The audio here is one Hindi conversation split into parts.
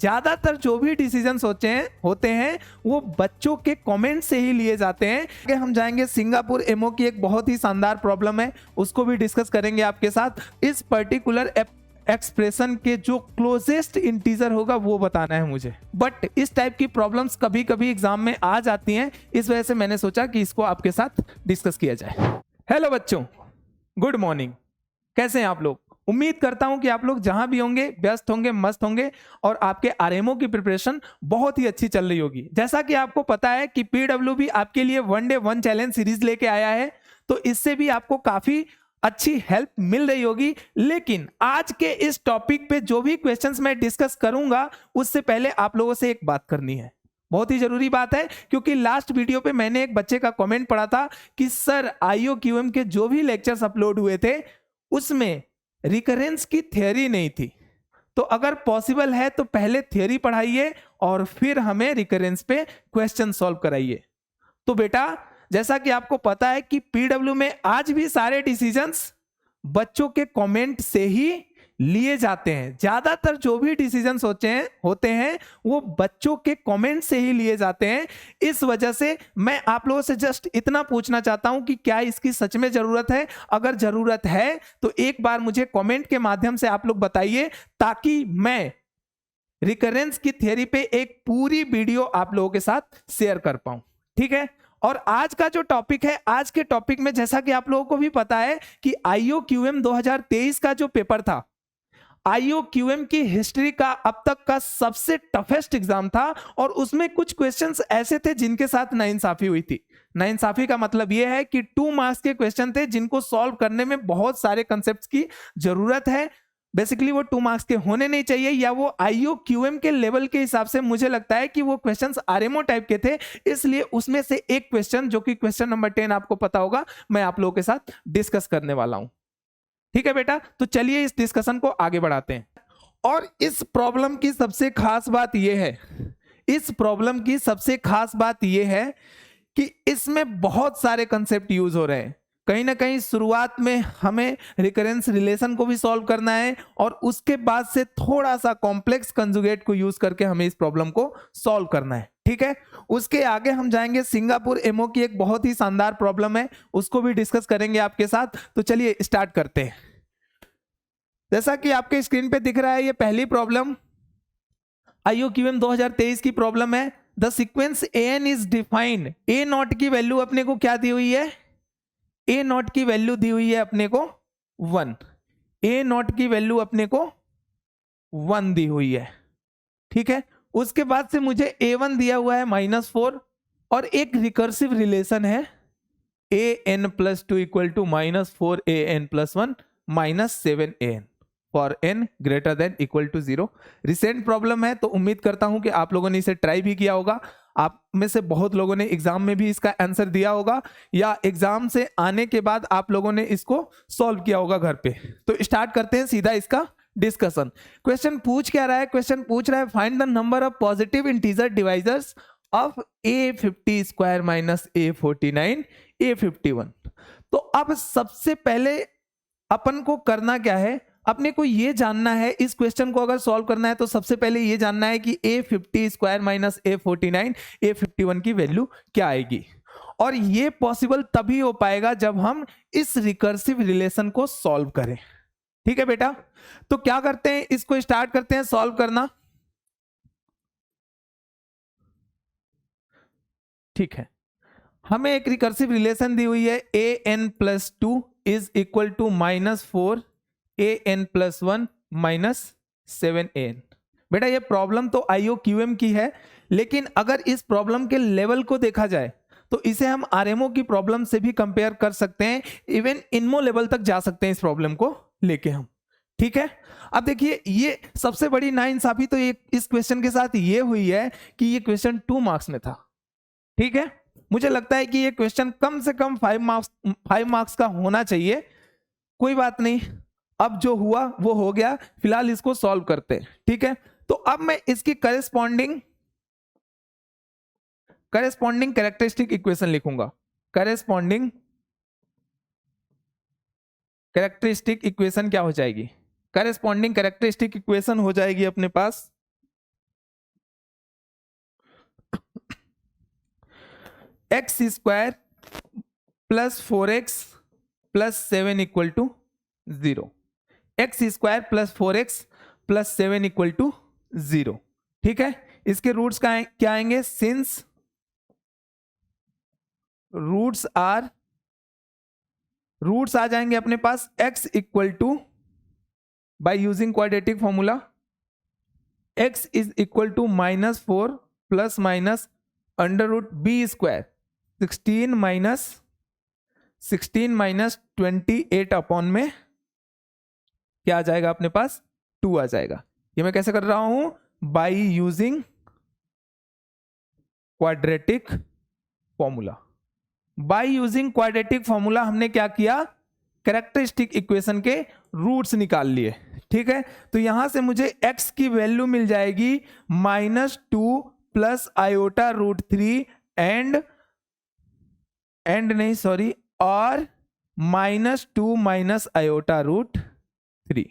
ज्यादातर जो भी डिसीजन होते हैं वो बच्चों के कमेंट से ही लिए जाते हैं। आगे हम जाएंगे सिंगापुर एमओ की एक बहुत ही शानदार प्रॉब्लम है, उसको भी डिस्कस करेंगे आपके साथ। इस पर्टिकुलर एक्सप्रेशन के जो क्लोजेस्ट इंटीजर होगा वो बताना है मुझे। बट इस टाइप की प्रॉब्लम्स कभी कभी एग्जाम में आ जाती हैं, इस वजह से मैंने सोचा कि इसको आपके साथ डिस्कस किया जाए। हेलो बच्चों, गुड मॉर्निंग। कैसे हैं आप लोग? उम्मीद करता हूं कि आप लोग जहां भी होंगे व्यस्त होंगे, मस्त होंगे और आपके आरएमओ की प्रिपरेशन बहुत ही अच्छी चल रही होगी। जैसा कि आपको पता है कि पीडब्ल्यूबी आपके लिए 1 डे 1 चैलेंज सीरीज लेके आया है, तो इससे भी आपको काफी अच्छी हेल्प मिल रही होगी। लेकिन आज के इस टॉपिक पे जो भी क्वेश्चंस मैं डिस्कस करूंगा उससे पहले आप लोगों से एक बात करनी है, बहुत ही जरूरी बात है, क्योंकि लास्ट वीडियो पे मैंने एक बच्चे का कमेंट पढ़ा था कि सर आईओक्यूएम के जो भी लेक्चर्स अपलोड हुए थे उसमें रिकरेंस की थ्योरी नहीं थी। तो अगर पॉसिबल है तो पहले थ्योरी पढ़ाइए और फिर हमें रिकरेंस पे क्वेश्चन सॉल्व कराइए। तो बेटा जैसा कि आपको पता है कि पीडब्ल्यू में आज भी सारे डिसीजंस बच्चों के कमेंट से ही लिए जाते हैं। ज्यादातर जो भी डिसीजंस होते हैं वो बच्चों के कमेंट से ही लिए जाते हैं। इस वजह से मैं आप लोगों से जस्ट इतना पूछना चाहता हूं कि क्या इसकी सच में जरूरत है। अगर जरूरत है तो एक बार मुझे कमेंट के माध्यम से आप लोग बताइए, ताकि मैं रिकरेंस की थ्योरी पे एक पूरी वीडियो आप लोगों के साथ शेयर कर पाऊं। ठीक है। और आज का जो टॉपिक है, आज के टॉपिक में जैसा कि आप लोगों को भी पता है कि आईओक्यूएम 2023 का जो पेपर था, आईओक्यूएम की हिस्ट्री का अब तक का सबसे टफेस्ट एग्जाम था और उसमें कुछ क्वेश्चंस ऐसे थे जिनके साथ नाइंसाफी हुई थी। नाइंसाफी का मतलब यह है कि 2 मार्क्स के क्वेश्चन थे जिनको सॉल्व करने में बहुत सारे कंसेप्ट्स की जरूरत है। बेसिकली वो 2 मार्क्स के होने नहीं चाहिए, या वो आईओक्यूएम के लेवल के हिसाब से मुझे लगता है कि वो क्वेश्चंस आरएमओ टाइप के थे, इसलिए उसमें से एक क्वेश्चन जो कि क्वेश्चन नंबर 10 आपको पता होगा, मैं आप लोगों के साथ डिस्कस करने वाला हूं। ठीक है बेटा, तो चलिए इस डिस्कशन को आगे बढ़ाते हैं। और इस प्रॉब्लम की सबसे खास बात यह है, इस प्रॉब्लम की सबसे खास बात यह है कि इसमें बहुत सारे कंसेप्ट यूज हो रहे हैं। कहीं ना कहीं शुरुआत में हमें रिकरेंस रिलेशन को भी सॉल्व करना है और उसके बाद से थोड़ा सा कॉम्प्लेक्स कंजुगेट को यूज करके हमें इस प्रॉब्लम को सॉल्व करना है। ठीक है। उसके आगे हम जाएंगे सिंगापुर एमओ की एक बहुत ही शानदार प्रॉब्लम है, उसको भी डिस्कस करेंगे आपके साथ। तो चलिए स्टार्ट करते हैं। जैसा कि आपके स्क्रीन पे दिख रहा है, ये पहली प्रॉब्लम आईओक्यूएम 2023 की प्रॉब्लम है। The sequence n is defined. A naught की वैल्यू अपने को क्या दी हुई है? ए नॉट की वैल्यू दी हुई है अपने को 1। ए नॉट की वैल्यू अपने को 1 दी हुई है। ठीक है। उसके बाद से मुझे A1 दिया हुआ है -4 और एक रिकर्सिव रिलेशन है an+2 equal to -4an+1 -7an for n greater than equal to 0। Recent problem है, तो उम्मीद करता हूं कि आप लोगों ने इसे ट्राई भी किया होगा। आप में से बहुत लोगों ने एग्जाम में भी इसका आंसर दिया होगा, या एग्जाम से आने के बाद आप लोगों ने इसको सॉल्व किया होगा घर पे। तो स्टार्ट करते हैं सीधा इसका डिस्कशन। क्वेश्चन पूछ क्या रहा है? क्वेश्चन पूछ रहा है find the number of positive integer divisors of a50 square minus a49 a51। तो अब सबसे पहले अपन को करना क्या है? अपने को ये जानना है, इस क्वेश्चन को अगर सॉल्व करना है तो सबसे पहले ये जानना है कि a50 square minus a49 a51 की वैल्यू क्या आएगी। और ये पॉसिबल तभी हो पाएगा जब हम इस रिकर्सिव रिलेशन को सॉल्व करें। ठीक है बेटा, तो क्या करते हैं, इसको स्टार्ट करते हैं सॉल्व करना। ठीक है, हमें एक रिकर्सिव रिलेशन दी हुई है an+2 is equal to -4 an+1 -7an। बेटा ये प्रॉब्लम तो आईओक्यूएम की है, लेकिन अगर इस प्रॉब्लम के लेवल को देखा जाए तो इसे हम आरएमओ की प्रॉब्लम से भी कंपेयर कर सकते हैं। इवन इनमो लेवल तक जा सकते हैं इस प्रॉब्लम को लेके हम। ठीक है। अब देखिए, ये सबसे बड़ी नाइंसाफी तो ये इस क्वेश्चन के साथ ये हुई है कि ये क्वेश्चन 2 मार्क्स में था। ठीक है। मुझे लगता है कि ये क्वेश्चन कम से कम 5 मार्क्स का होना चाहिए। कोई बात नहीं, अब जो हुआ वो हो गया, फिलहाल इसको सॉल्व करते हैं। ठीक है। तो अब मैं इसकी करेस्पॉन्डिंग कैरेक्टरिस्टिक इक्वेशन लिखूंगा। करेस्पॉन्डिंग कैरेक्टरिस्टिक इक्वेशन क्या हो जाएगी? करेस्पॉन्डिंग कैरेक्टरिस्टिक इक्वेशन हो जाएगी अपने पास x square plus 4x plus 7 equal to 0। X square plus 4x plus 7 equal to 0। ठीक है, इसके रूट्स क्या आएंगे? सिंस रूट्स आ जाएंगे अपने पास x equal to, by using quadratic formula, x is equal to -4 plus minus under root b square 16 minus 28 upon में क्या आ जाएगा अपने पास? 2 आ जाएगा। ये मैं कैसे कर रहा हूं? Bye using quadratic formula. Bye using quadratic formula हमने क्या किया? कैरेक्टरिस्टिक इक्वेशन के रूट्स निकाल लिए। ठीक है, तो यहां से मुझे x की वैल्यू मिल जाएगी -2 प्लस आयोटा रूट 3 और -2 माइनस आयोटा रूट 3।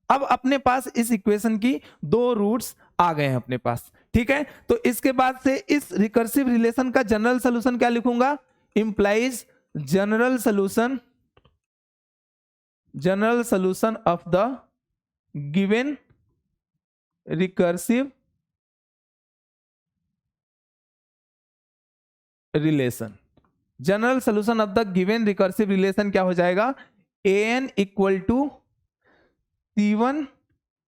अब अपने पास इस इक्वेशन की 2 रूट्स आ गए हैं अपने पास। ठीक है, तो इसके बाद से इस रिकर्सिव रिलेशन का जनरल सॉल्यूशन क्या लिखूंगा? Implies general solution of the given recursive relation. General solution of the given recursive relation क्या हो जाएगा? an equal to c1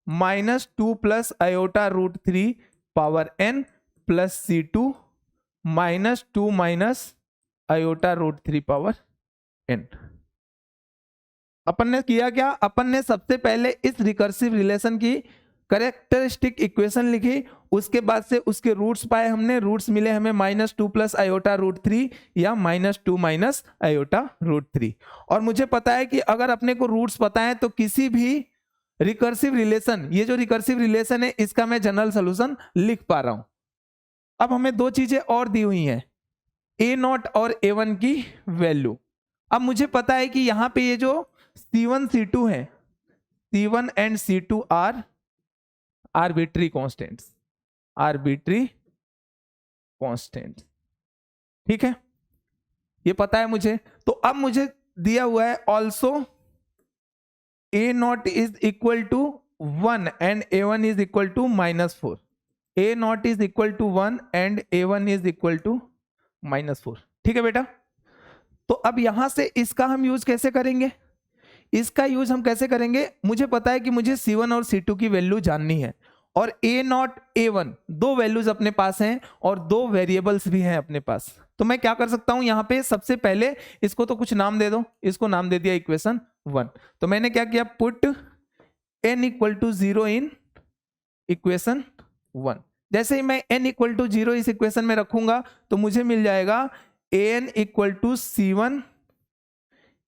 minus 2 plus iota root 3 power n plus c2 -2 minus iota root 3 power n। अपन ने किया क्या? अपन ने सबसे पहले इस रिकर्सिव रिलेशन की कैरेक्टरिस्टिक इक्वेशन लिखी, उसके बाद से उसके रूट्स पाए हमने। रूट्स मिले हमें -2 प्लस आयोटा रूट 3 या -2 माइनस आयोटा रूट 3। और मुझे पता है कि अगर अपने को रूट्स पता है तो किसी भी रिकर्सिव रिलेशन, ये जो रिकर्सिव रिलेशन है इसका मैं जनरल सॉल्यूशन लिख पा रहा हूं। अब हमें 2 चीजें और दी हुई हैं, a0 और a1 की वैल्यू। अब मुझे पता है कि यहां पे ये जो c1 c2 है, c1 and c2 are arbitrary constants. ठीक है, ये पता है मुझे। तो अब मुझे दिया हुआ है also a0 is equal to 1 and a1 is equal to -4। a0 is equal to 1 and a1 is equal to -4। ठीक है बेटा, तो अब यहां से इसका हम यूज कैसे करेंगे? इसका यूज हम कैसे करेंगे? मुझे पता है कि मुझे c1 और c2 की वैल्यू जाननी है, और a0 a1 2 वैल्यूज अपने पास हैं और 2 वेरिएबल्स भी हैं अपने पास। तो मैं क्या कर सकता हूं यहां पे? सबसे पहले इसको तो कुछ नाम दे दो। इसको नाम दे दिया इक्वेशन 1। तो मैंने क्या किया? Put n equal to 0 in equation 1। जैसे ही मैं n इक्वल टू 0 इस इक्वेशन में रखूंगा तो मुझे मिल जाएगा an equal to c1,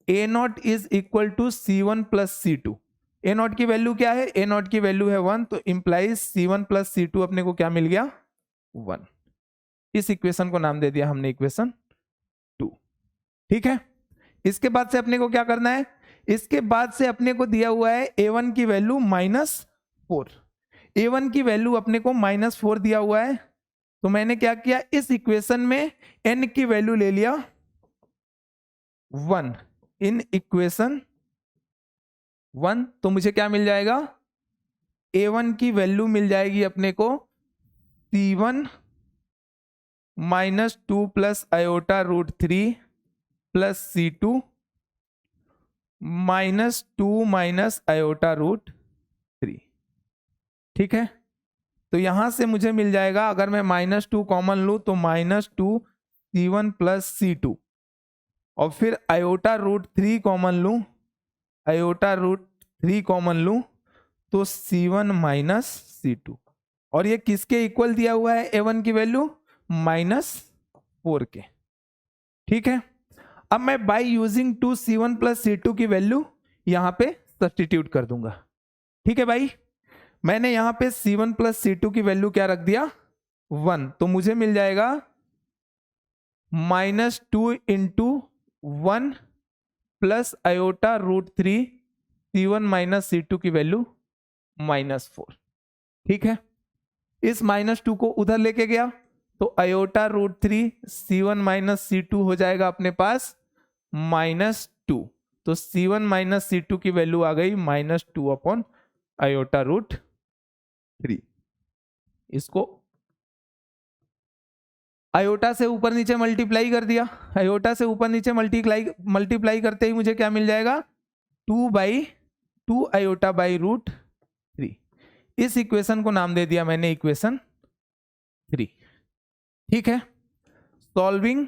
a0 is equal to c1 plus c2। a0 की वैल्यू क्या है? a0 की वैल्यू है 1, तो इंप्लाइज c1 प्लस c2 अपने को क्या मिल गया? 1। इस इक्वेशन को नाम दे दिया हमने इक्वेशन 2। ठीक है, इसके बाद से अपने को क्या करना है? इसके बाद से अपने को दिया हुआ है a1 की वैल्यू -4। a1 की वैल्यू अपने को -4 दिया हुआ है, तो मैंने क्या किया? इस इक्वेशन में n की वैल्यू ले लिया 1 इन इक्वेशन 1। तो मुझे क्या मिल जाएगा? a1 की वैल्यू मिल जाएगी अपने को c1 -2 plus iota root 3 plus c2 -2 minus iota root 3। ठीक है, तो यहां से मुझे मिल जाएगा, अगर मैं -2 कॉमन लूं तो -2 c1 प्लस c2, और फिर आयोटा रूट 3 कॉमन लूं, तो c1 माइनस c2। और ये किसके इक्वल दिया हुआ है? a1 की वैल्यू -4 के। ठीक है, अब मैं by using 2 c1 plus c2 की वैल्यू यहां पे सब्स्टिट्यूट कर दूंगा। ठीक है भाई, मैंने यहां पे c1 प्लस c2 की वैल्यू क्या रख दिया? 1। तो मुझे मिल जाएगा -2 into 1 plus iota root 3 c1 minus c2 की वैल्यू -4। ठीक है, इस -2 को उधर लेके गया तो aorta root 3 C1 minus C2 हो जाएगा अपने पास -2। तो C1 माइनस C2 की वैल्यू आ गई -2 अपॉन अयोटा रूट 3। इसको अयोटा से ऊपर नीचे मल्टीप्लाई कर दिया, अयोटा से ऊपर नीचे मल्टीप्लाई करते ही मुझे क्या मिल जाएगा 2/2 अयोटा बाई रूट 3। इस इक्वेशन को नाम दे दिया मैंने इक्वेशन 3। ठीक है, सॉल्विंग।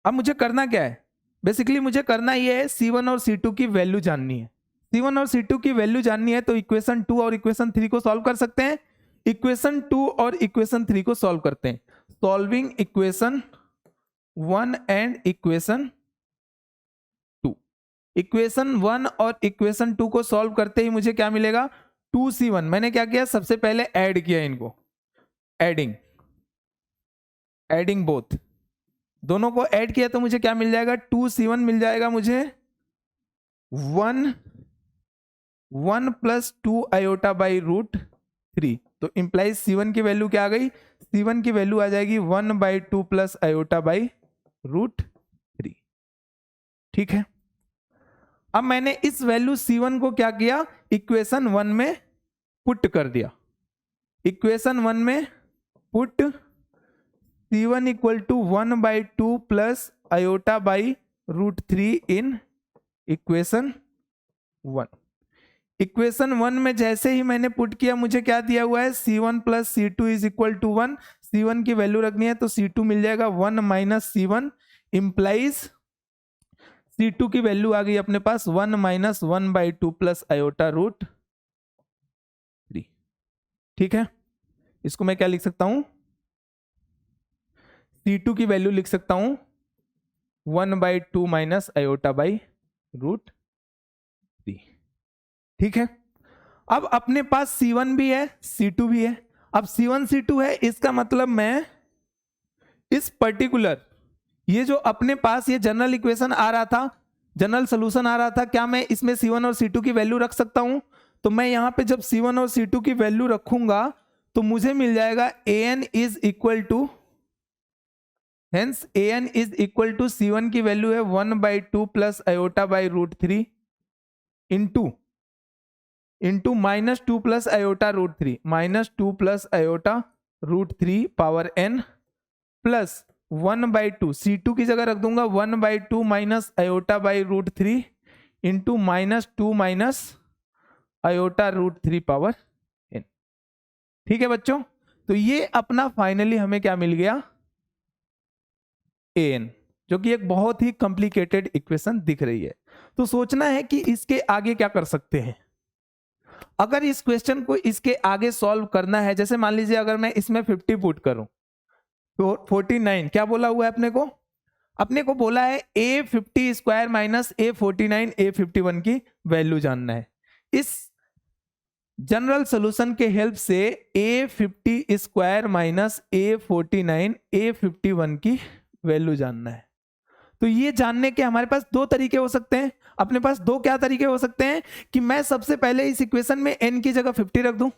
अब मुझे करना क्या है, बेसिकली मुझे करना ये है C1 और C2 की वैल्यू जाननी है। C1 और C2 की वैल्यू जाननी है तो इक्वेशन 2 और इक्वेशन 3 को सॉल्व कर सकते हैं। इक्वेशन 2 और इक्वेशन 3 को सॉल्व करते हैं। Solving equation 1 and equation 2। Equation 1 और इक्वेशन 2 को सॉल्व करते ही मुझे क्या मिलेगा 2C1। मैंने क्या किया, सबसे पहले ऐड किया इनको, एडिंग बोथ, दोनों को ऐड किया तो मुझे क्या मिल जाएगा 2C1 मिल जाएगा मुझे 1 प्लस 2 अयोटा बाई रूट 3। तो इंप्लाइज C1 की वैल्यू क्या आ गई, C1 की वैल्यू आ जाएगी 1/2 प्लस अयोटा बाई रूट 3। ठीक है, अब मैंने इस वैल्यू C1 को क्या किया, इक्वेशन 1 में पुट कर दिया। इक्वेशन 1 में put C1 equal to 1/2 plus iota by root 3 in equation 1। Equation 1 में जैसे ही मैंने पुट किया मुझे क्या दिया हुआ है, C1 plus C2 is equal to 1। C1 की वैल्यू रखनी है तो C2 मिल जाएगा 1 माइनस C1, इंप्लाइज C2 की वैल्यू आ गई अपने पास 1 माइनस 1/2 प्लस अयोटा रूट 3। ठीक है, इसको मैं क्या लिख सकता हूं, C2 की वैल्यू लिख सकता हूं 1/2 माइनस अयोटा बाई रूट 3। ठीक है, अब अपने पास C1 भी है C2 भी है। अब C1 C2 है, इसका मतलब मैं इस पर्टिकुलर ये जो अपने पास ये जनरल इक्वेशन आ रहा था, जनरल सोल्यूशन आ रहा था, क्या मैं इसमें C1 और C2 की वैल्यू रख सकता हूं। तो मैं यहां पे जब C1 और C2 की वैल्यू रखूंगा तो मुझे मिल जाएगा an is equal to, hence an is equal to C1 की वैल्यू है 1/2 plus iota by root 3 into -2 plus iota root 3, -2 plus iota root 3 power n plus 1/2, C2 की जगह रख दूंगा 1/2 minus iota by root 3 into -2 minus iota root 3 power n। ठीक है बच्चों, तो ये अपना फाइनली हमें क्या मिल गया an, जो कि एक बहुत ही कॉम्प्लिकेटेड इक्वेशन दिख रही है। तो सोचना है कि इसके आगे क्या कर सकते हैं। अगर इस क्वेश्चन को इसके आगे सॉल्व करना है, जैसे मान लीजिए अगर मैं इसमें 50 पुट करूं तो 49 क्या बोला हुआ है अपने को बोला है A50 square minus A49 A51 की वैल्यू जानना है। इस जनरल सॉल्यूशन के हेल्प से A50 square minus A49 A51 की वैल्यू जानना है। तो ये जानने के हमारे पास दो तरीके हो सकते हैं। अपने पास दो क्या तरीके हो सकते हैं कि मैं सबसे पहले इस इक्वेशन में n की जगह 50 रख दूं,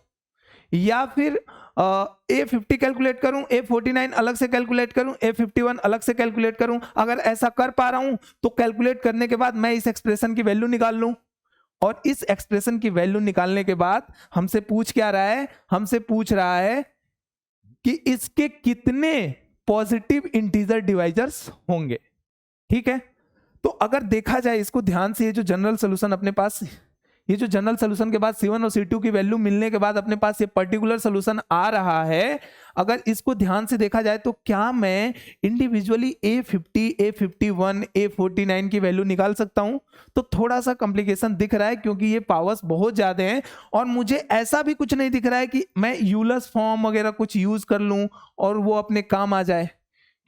या फिर A50 कैलकुलेट करूं, A49 अलग से कैलकुलेट करूं, A51 अलग से कैलकुलेट करूं। अगर ऐसा कर पा रहा हूं तो कैलकुलेट करने के बाद मैं इस एक्सप्रेशन की वैल्यू निकाल लूं, और इस एक्सप्रेशन की वैल्यू निकालने के बाद हमसे पूछ क्या रहा है, हमसे पूछ रहा है कि इसके कितने पॉजिटिव इंटीजर डिवाइजर्स होंगे। ठीक है, तो अगर देखा जाए इसको ध्यान से, ये जो जनरल सॉल्यूशन अपने पास, ये जो जनरल सॉल्यूशन के बाद C1 और C2 की वैल्यू मिलने के बाद अपने पास ये पर्टिकुलर सॉल्यूशन आ रहा है, अगर इसको ध्यान से देखा जाए तो क्या मैं इंडिविजुअली A50, A51, A49 की वैल्यू निकाल सकता हूं। तो थोड़ा सा कॉम्प्लिकेशन दिख रहा है क्योंकि ये पावर्स बहुत ज्यादा हैं, और मुझे ऐसा भी कुछ नहीं दिख रहा है कि मैं यूलर्स फॉर्म वगैरह कुछ यूज कर लूं और वो अपने काम आ जाए।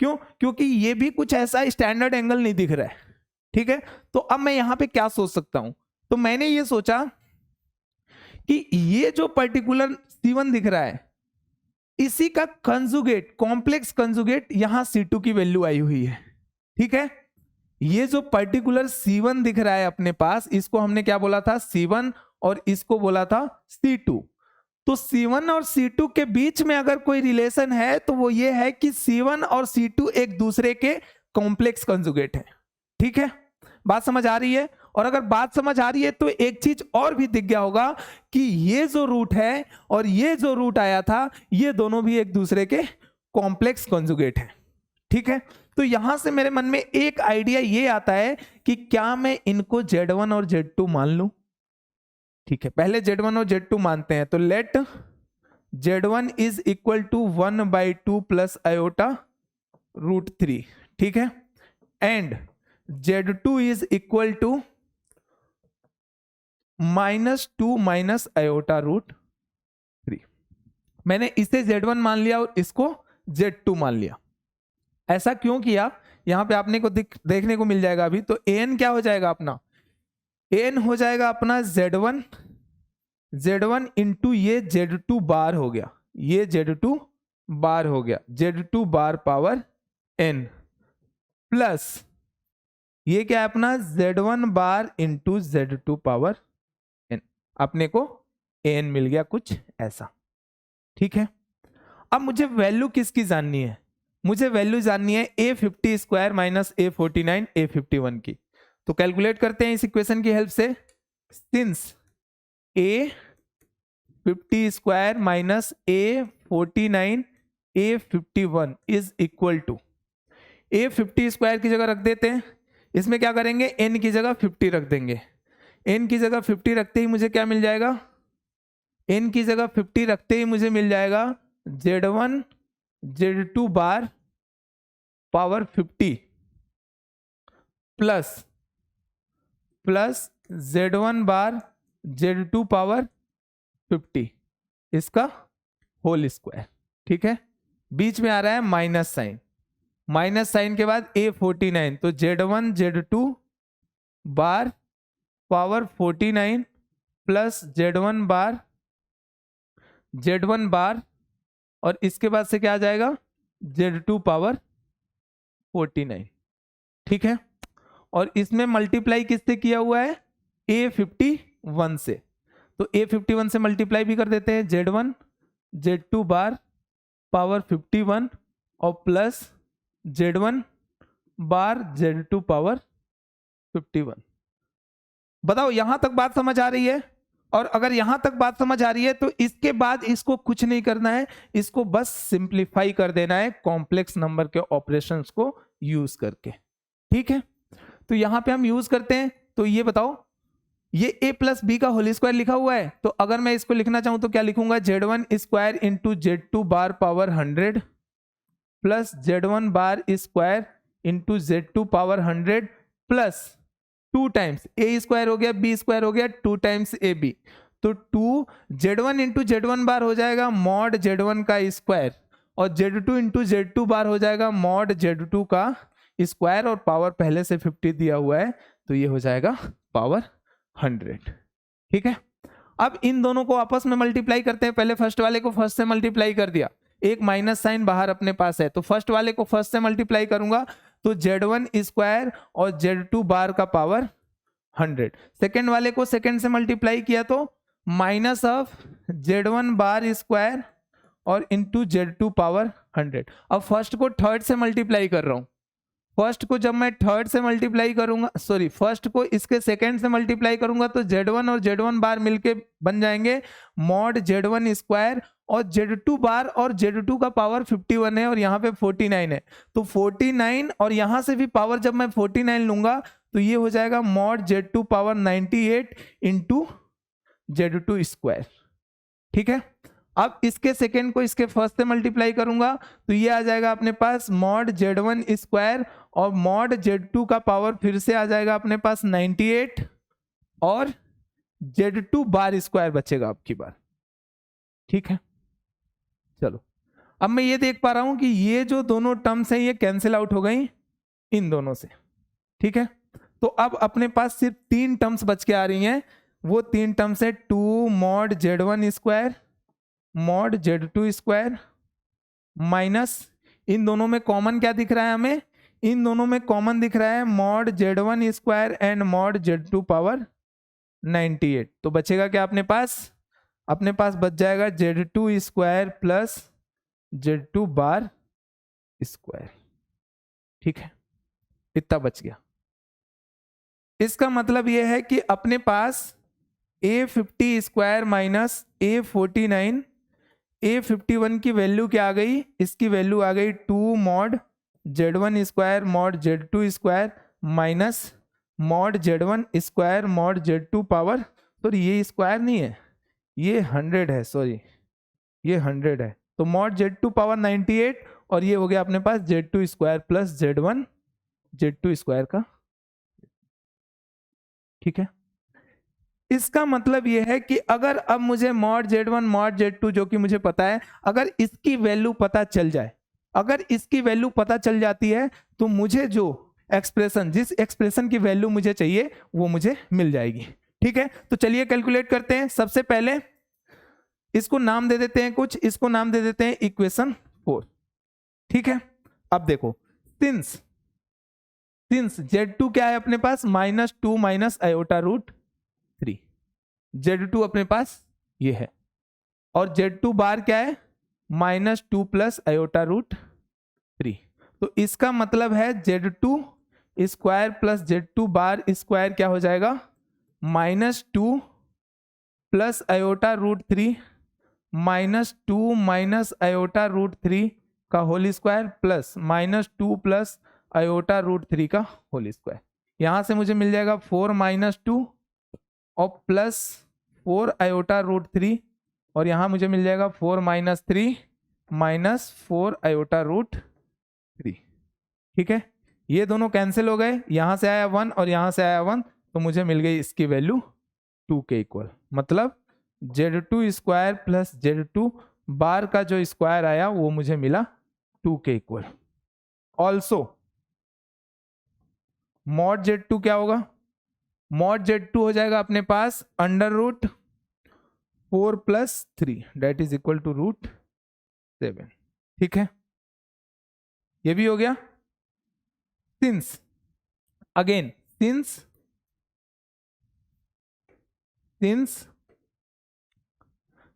क्यों? क्योंकि ये भी कुछ ऐसा स्टैंडर्ड एंगल नहीं दिख रहा है। ठीक है, तो अब मैं यहां पे क्या सोच सकता हूं, तो मैंने ये सोचा कि ये जो पर्टिकुलर C1 दिख रहा है, इसी का कंजुगेट, कॉम्प्लेक्स कंजुगेट यहां C2 की वैल्यू आई हुई है। ठीक है, ये जो पर्टिकुलर C1 दिख रहा है अपने पास, इसको हमने क्या बोला था C1 और इसको बोला था C2। तो C1 और C2 के बीच में अगर कोई रिलेशन है तो वो ये है कि C1 और C2 एक दूसरे के कॉम्प्लेक्स कंजुगेट है। ठीक है, बात समझ आ रही है? और अगर बात समझ आ रही है तो एक चीज और भी दिख गया होगा कि ये जो रूट है और ये जो रूट आया था, ये दोनों भी एक दूसरे के कॉम्प्लेक्स कंजुगेट है। ठीक है, तो यहां से मेरे मन में एक आइडिया ये आता है कि क्या मैं इनको Z1 और Z2 मान लूं। ठीक है, पहले Z1 और Z2 मानते हैं। तो let Z1 is equal to 1/2 plus iota √3। ठीक है, and Z2 is equal to -2 minus iota √3। मैंने इसे Z1 मान लिया और इसको Z2 मान लिया। ऐसा क्यों किया, यहां पे आपने को देखने को मिल जाएगा अभी। तो an क्या हो जाएगा अपना, an हो जाएगा अपना Z1 इंटू ये Z2 बार हो गया, ये Z2 बार हो गया, Z2 बार पावर n प्लस ये क्या है अपना Z1 bar into Z2 power n। अपने को an मिल गया कुछ ऐसा। ठीक है, अब मुझे वैल्यू किसकी जाननी है, मुझे वैल्यू जाननी है A50 square minus A49 A51 की। तो कैलकुलेट करते हैं इस इक्वेशन की हेल्प से। Since A50 square minus A49 A51 is equal to, A50 square की जगह रख देते हैं, इसमें क्या करेंगे n की जगह 50 रख देंगे। n की जगह 50 रखते ही मुझे क्या मिल जाएगा, n की जगह 50 रखते ही मुझे मिल जाएगा Z1 Z2 बार पावर 50 प्लस Z1 बार Z2 पावर 50 इसका होल स्क्वायर। ठीक है, बीच में आ रहा है माइनस साइन, माइनस साइन के बाद A49, तो Z1 Z2 बार पावर 49 प्लस Z1 बार और इसके बाद से क्या आ जाएगा Z2 पावर 49। ठीक है, और इसमें मल्टीप्लाई किससे किया हुआ है, A51 से। तो A51 से मल्टीप्लाई भी कर देते हैं, Z1 Z2 बार पावर 51 और प्लस Z1 बार Z2 पावर 51। बताओ यहां तक बात समझ आ रही है? और अगर यहां तक बात समझ आ रही है तो इसके बाद इसको कुछ नहीं करना है, इसको बस सिंप्लीफाई कर देना है कॉम्प्लेक्स नंबर के ऑपरेशंस को यूज करके। ठीक है, तो यहां पे हम यूज करते हैं। तो ये बताओ, ये a प्लस बी का होल स्क्वायर लिखा हुआ है, तो अगर मैं इसको लिखना चाहूं तो क्या लिखूंगा, Z1 square into Z2 bar power 100 plus Z1 bar square into Z2 power 100 plus 2 times a square हो गया b स्क्वायर हो गया 2 टाइम्स ab। तो 2 Z1 इंटू Z1 बार हो जाएगा मॉड Z1 का स्क्वायर और Z2 इंटू Z2 बार हो जाएगा मॉड Z2 का स्क्वायर और पावर पहले से 50 दिया हुआ है तो ये हो जाएगा पावर 100। ठीक है, अब इन दोनों को आपस में मल्टीप्लाई करते हैं। पहले फर्स्ट वाले को फर्स्ट से मल्टीप्लाई कर दिया, एक माइनस साइन बाहर अपने पास है तो फर्स्ट वाले को फर्स्ट से मल्टीप्लाई करूंगा तो Z1 स्क्वायर और Z2 बार का पावर 100। सेकेंड वाले को सेकेंड से मल्टीप्लाई किया तो minus of Z1 bar square और इंटू Z2 पावर 100। अब फर्स्ट को थर्ड से मल्टीप्लाई कर रहा हूं, फर्स्ट को जब मैं थर्ड से मल्टीप्लाई करूंगा, सॉरी फर्स्ट को इसके सेकेंड से मल्टीप्लाई करूंगा तो Z1 और Z1 बार मिलके बन जाएंगे मॉड Z1 स्क्वायर और Z2 बार और Z2 का पावर 51 है और यहाँ पे 49 है तो 49 और यहाँ से भी पावर जब मैं 49 लूंगा तो ये हो जाएगा mod Z2 power 98 into Z2 square. ठीक है, अब इसके सेकेंड को इसके फर्स्ट से मल्टीप्लाई करूंगा तो ये आ जाएगा अपने पास मॉड Z1 स्क्वायर और मॉड Z2 का पावर फिर से आ जाएगा अपने पास 98 और Z2 बार स्क्वायर बचेगा आपकी बार। ठीक है, चलो अब मैं ये देख पा रहा हूं कि ये जो दोनों टर्म्स हैं ये कैंसिल आउट हो गई इन दोनों से। ठीक है, तो अब अपने पास सिर्फ 3 टर्म्स बच के आ रही हैं, वो 3 टर्म्स है 2 mod Z1 square mod Z2 square minus इन दोनों में कॉमन क्या दिख रहा है हमें, इन दोनों में कॉमन दिख रहा है mod Z1 square and mod Z2 power 98। तो बचेगा क्या अपने पास, अपने पास बच जाएगा Z2 square plus Z2 bar square. ठीक है, इतना बच गया। इसका मतलब यह है कि अपने पास A50 square minus A49, A51 की वैल्यू क्या आ गई, इसकी वैल्यू आ गई 2 mod Z1 square mod Z2 square minus mod Z1 square mod Z2 power, sorry ये स्क्वायर नहीं है, ये 100 है, सॉरी ये 100 है, तो मॉड Z2 पावर 98 और ये हो गया अपने पास Z2 square plus Z1 Z2 square का। ठीक है, इसका मतलब यह है कि अगर अब मुझे मॉड Z1 मॉड Z2 जो कि मुझे पता है, अगर इसकी वैल्यू पता चल जाए, अगर इसकी वैल्यू पता चल जाती है तो मुझे जो एक्सप्रेशन, जिस एक्सप्रेशन की वैल्यू मुझे चाहिए वो मुझे मिल जाएगी। ठीक है, तो चलिए कैलकुलेट करते हैं। सबसे पहले इसको नाम दे देते हैं कुछ, इसको नाम दे देते हैं इक्वेशन 4। ठीक है, अब देखो सिंस Z2 क्या है अपने पास, -2 माइनस आयोटा रूट 3, Z2 अपने पास ये है, और Z2 बार क्या है, -2 प्लस आयोटा रूट 3। तो इसका मतलब है Z2 square plus Z2 bar square क्या हो जाएगा, -2 plus iota root 3 -2 minus iota root 3 का whole square plus -2 plus iota root 3 का होल स्क्वायर। यहां से मुझे मिल जाएगा 4 -2 और प्लस 4 आयोटा रूट 3, और यहां मुझे मिल जाएगा 4 - 3 माइनस 4 आयोटा रूट 3। ठीक है, ये दोनों कैंसिल हो गए, यहां से आया 1 और यहां से आया 1, तो मुझे मिल गई इसकी वैल्यू 2 के इक्वल। मतलब Z2 स्क्वायर प्लस Z2 बार का जो स्क्वायर आया वो मुझे मिला 2 के इक्वल। ऑल्सो मॉड Z2 क्या होगा, मॉड Z2 हो जाएगा अपने पास √4 + 3 दैट इज इक्वल टू √7। ठीक है, ये भी हो गया। सिंस अगेन सिंस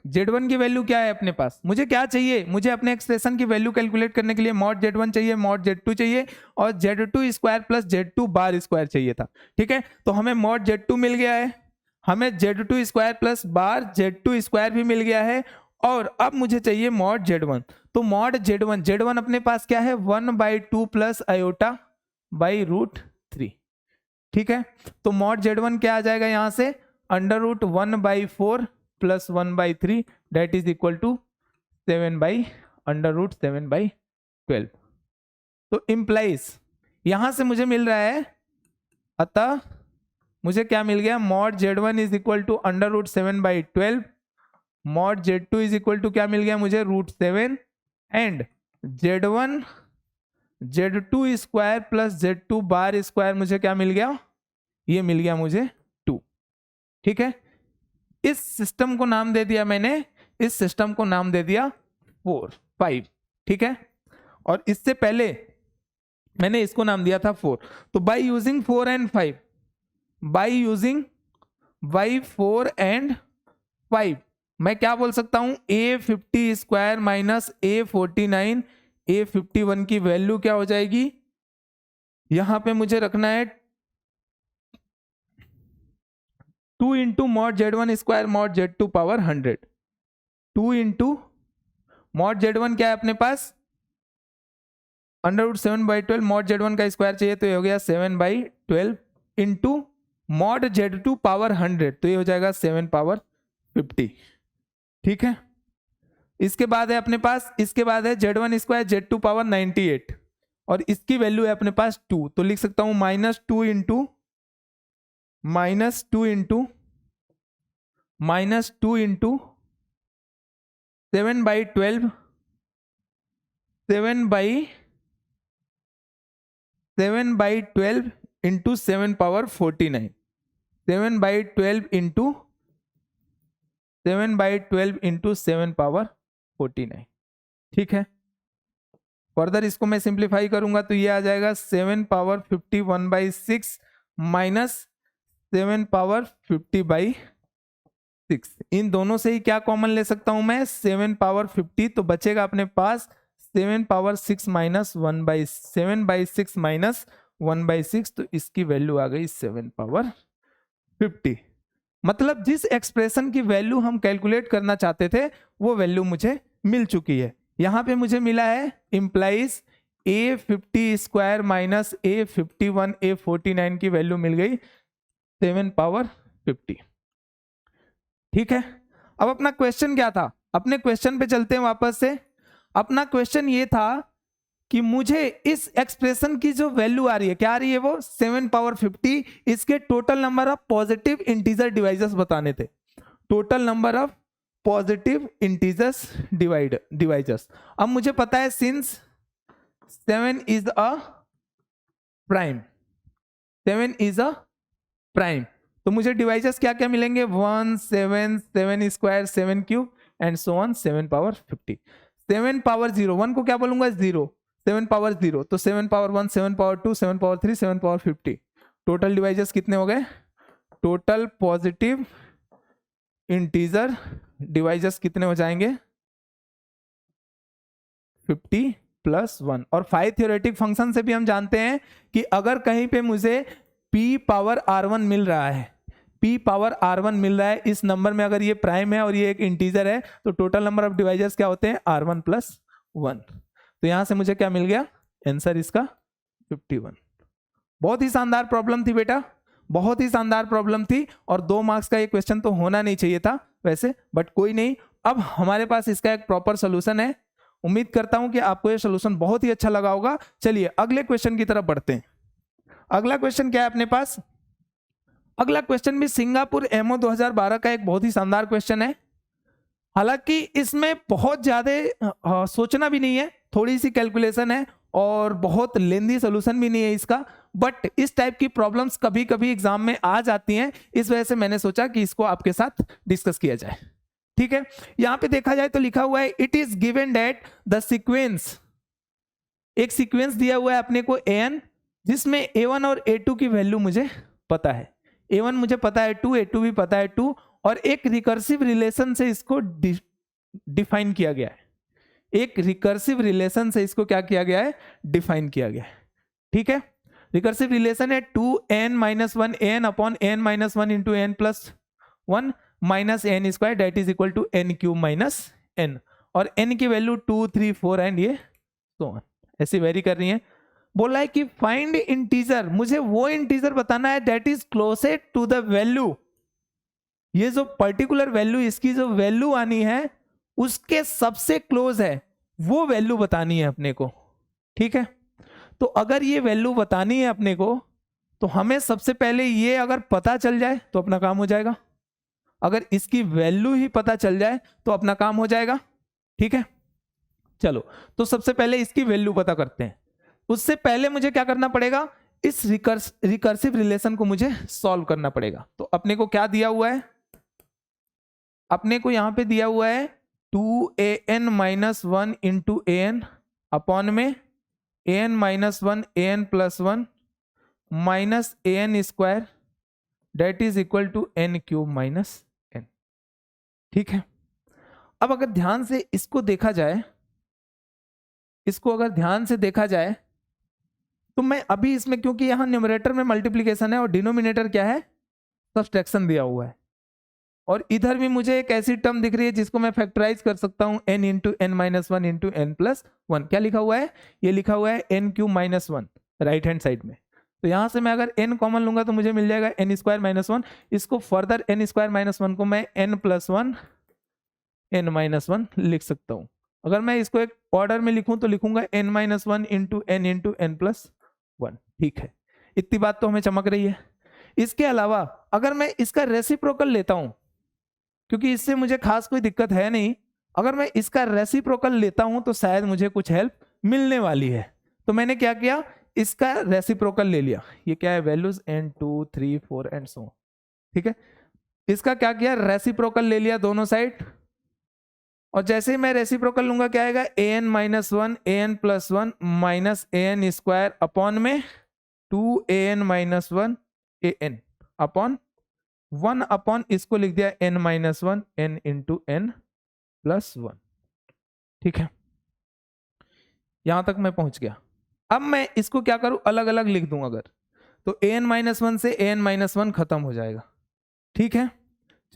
Z1 की वैल्यू क्या है अपने पास, मुझे क्या चाहिए, मुझे अपने एक्सप्रेशन की वैल्यू कैलकुलेट करने के लिए मॉड Z1 चाहिए, मॉड Z2 चाहिए और Z2 square plus Z2 bar square चाहिए था। ठीक है, तो हमें मॉड Z2 मिल गया है, हमें Z2 स्क्वायर प्लस बार Z2 स्क्वायर भी मिल गया है, और अब मुझे चाहिए मॉड Z1। तो मॉड Z1 अपने पास क्या है, 1/2 प्लस आयोटा बाई √3। ठीक है, तो मॉड Z1 क्या आ जाएगा यहां से, √1/4 plus 1/3 that is equal to 7/√7/12। तो इम्प्लाइज यहां से मुझे मिल रहा है, अतः मुझे क्या मिल गया, mod Z1 is equal to √7/12, mod Z2 is equal to क्या मिल गया मुझे, √7, and Z2 square plus Z2 bar square मुझे क्या मिल गया, ये मिल गया मुझे 2। ठीक है, इस सिस्टम को नाम दे दिया मैंने, इस सिस्टम को नाम दे दिया 5। ठीक है, और इससे पहले मैंने इसको नाम दिया था 4। तो by using 4 and 5, by using by 4 and 5 मैं क्या बोल सकता हूं, A50 square minus A49, A51 की वैल्यू क्या हो जाएगी, यहां पे मुझे रखना है 2 into mod Z1 square mod Z2 power 100। 2 into mod Z1 क्या है अपने पास, √7/12, मॉड Z1 का स्क्वायर चाहिए तो ये हो गया 7/12 इंटू मॉड Z2 पावर 100, तो ये हो जाएगा 7 पावर 50। ठीक है, इसके बाद है अपने पास, इसके बाद है Z1 स्क्वायर Z2 पावर 98, और इसकी वैल्यू है अपने पास 2, तो लिख सकता हूं -2 into -2 into 7/12 7/12 into 7 power 49, 7/12 into 7 power 49। ठीक है, फर्दर इसको मैं सिंप्लीफाई करूंगा तो ये आ जाएगा 7 पावर 51/6 माइनस 7 पावर 50/6। 6। इन दोनों से ही क्या कॉमन ले सकता हूं मैं, 7 पावर 50, तो बचेगा अपने पास 7 पावर 6 माइनस 1/7/6 माइनस 1/6, तो इसकी वैल्यू आ गई 7 पावर 50। मतलब जिस एक्सप्रेशन की वैल्यू हम कैलकुलेट करना चाहते थे वो वैल्यू मुझे मिल चुकी है। यहां पे मुझे मिला है implies A50 square minus A51 A49 की वैल्यू मिल गई 7 पावर 50। ठीक है, अब अपना क्वेश्चन क्या था, अपने क्वेश्चन पे चलते हैं वापस से। अपना क्वेश्चन ये था कि मुझे इस एक्सप्रेशन की जो वैल्यू आ रही है, क्या आ रही है वो 7 पावर 50, इसके total number of positive integer divisors बताने थे। Total number of positive integers divisors. अब मुझे पता है since 7 is a prime, 7 is a prime, तो मुझे डिवाइजर्स क्या क्या मिलेंगे, 1 7 7 square 7 cube and so on 7 power 50। 7 power 0, 1 को क्या बोलूंगा 0, 7 पावर 0, तो 7 power 1 7 power 2 7 power 3 7 power 50। Total divisors कितने हो गए, टोटल पॉजिटिव इंटीजर डिवाइजर्स कितने हो जाएंगे 50 प्लस 1। और 5 थ्योरेटिक फंक्शन से भी हम जानते हैं कि अगर कहीं पे मुझे p पावर r1 मिल रहा है, p पावर r1 मिल रहा है इस नंबर में, अगर ये प्राइम है और ये एक इंटीजर है, तो टोटल नंबर ऑफ डिवाइजर्स क्या होते हैं r1 प्लस 1। तो यहां से मुझे क्या मिल गया, आंसर इसका 51। बहुत ही शानदार प्रॉब्लम थी बेटा, बहुत ही शानदार प्रॉब्लम थी, और 2 मार्क्स का ये क्वेश्चन तो होना नहीं चाहिए था वैसे, बट कोई नहीं। अब हमारे पास इसका एक प्रॉपर सोल्यूशन है। उम्मीद करता हूं कि आपको ये सोल्यूशन बहुत ही अच्छा लगा होगा। चलिए अगले क्वेश्चन की तरफ बढ़ते हैं। अगला क्वेश्चन क्या है अपने पास, अगला क्वेश्चन भी सिंगापुर एमओ 2012 का एक बहुत ही शानदार क्वेश्चन है। हालांकि इसमें बहुत ज्यादा सोचना भी नहीं है, थोड़ी सी कैलकुलेशन है और बहुत लेंदी सोल्यूशन भी नहीं है इसका, बट इस टाइप की प्रॉब्लम्स कभी कभी एग्जाम में आ जाती हैं, इस वजह से मैंने सोचा कि इसको आपके साथ डिस्कस किया जाए। ठीक है, यहां पे देखा जाए तो लिखा हुआ है it is given that the sequence, एक सीक्वेंस दिया हुआ है अपने को an, जिसमें a1 और a2 की वैल्यू मुझे पता है, a1 मुझे पता है 2, a2 भी पता है 2, और एक रिकर्सिव रिलेशन से इसको डिफाइन किया गया है, एक रिकर्सिव रिलेशन से इसको क्या किया गया है, डिफाइन किया गया है। ठीक है, रिकर्सिव रिलेशन है 2n-1 an upon n-1 into n plus 1 minus n square that is equal to n cube minus n, और n की वैल्यू 2 3 4 एंड ये so on ऐसे वेरी कर रही है। बोला है कि फाइंड इंटीजर, मुझे वो इंटीजर बताना है that is closest to the value, ये जो पर्टिकुलर वैल्यू, इसकी जो वैल्यू आनी है उसके सबसे क्लोज है, वो वैल्यू बतानी है अपने को। ठीक है, तो अगर ये वैल्यू बतानी है अपने को, तो हमें सबसे पहले ये अगर पता चल जाए तो अपना काम हो जाएगा, अगर इसकी वैल्यू ही पता चल जाए तो अपना काम हो जाएगा। ठीक है, चलो तो सबसे पहले इसकी वैल्यू पता करते हैं। उससे पहले मुझे क्या करना पड़ेगा, इस रिकर्सिव रिलेशन को मुझे सॉल्व करना पड़ेगा। तो अपने को क्या दिया हुआ है, अपने को यहां पे दिया हुआ है 2an-1 इंटू an अपॉन में an-1 an plus 1 minus an square that is equal to n cube minus n। ठीक है, अब अगर ध्यान से इसको देखा जाए, इसको अगर ध्यान से देखा जाए तो मैं अभी इसमें, क्योंकि यहां न्यूमरेटर में मल्टीप्लिकेशन है और डिनोमिनेटर क्या है, सब्सट्रैक्शन दिया हुआ है, और इधर भी मुझे एक ऐसी टर्म दिख रही है जिसको मैं फैक्टराइज कर सकता हूं n into n minus 1 into n plus 1। क्या लिखा हुआ है, ये लिखा हुआ है n cube minus 1 right hand side में। तो यहां से मैं अगर n कॉमन लूंगा तो मुझे मिल जाएगा n स्क्वायर माइनस 1, इसको फर्दर n स्क्वायर माइनस 1 को मैं n प्लस 1 n माइनस 1 लिख सकता हूं। अगर मैं इसको एक ऑर्डर में लिखूं तो लिखूंगा n minus 1 into n plus 1। ठीक है, इतनी बात तो हमें चमक रही है। इसके अलावा अगर मैं इसका रेसिप्रोकल लेता हूं, क्योंकि इससे मुझे खास कोई दिक्कत है नहीं, अगर मैं इसका रेसिप्रोकल लेता हूं तो शायद मुझे कुछ हेल्प मिलने वाली है। तो मैंने क्या किया, इसका रेसिप्रोकल ले लिया, ये क्या है वैल्यूज n 2 3 4 एंड सो। ठीक है, इसका क्या किया, रेसिप्रोकल ले लिया दोनों साइड, और जैसे ही मैं रेसिप्रोकल लूंगा क्या आएगा, an-1 an plus 1 minus an square upon में 2an-1 an upon one upon इसको लिख दिया n minus one n into n plus one. ठीक है, यहां तक मैं पहुंच गया। अब मैं इसको क्या करूं, अलग अलग लिख दूं अगर, तो an माइनस वन से an माइनस वन खत्म हो जाएगा। ठीक है,